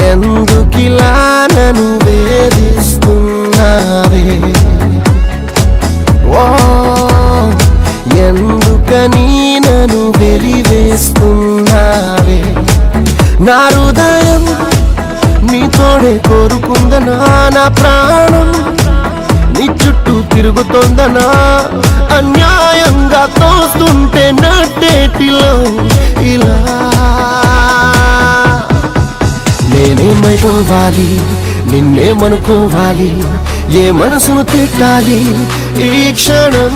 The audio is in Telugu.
ఎందుకిలా నన్ను వేధిస్తున్నావే ఓ ఎందుకని నన్ను వెలివేస్తున్నావే నా హృదయం నీ తోడే కోరుకుందనా నా ప్రాణం నీ చుట్టూ తిరుగుతోందనా అన్యాయంగా తోస్తుంటే నట్టేటిలో ఇలా నేనేమైపోవాలి నిన్నేమనుకోవాలి ఏ మనసును తిట్టాలి ఈ క్షణం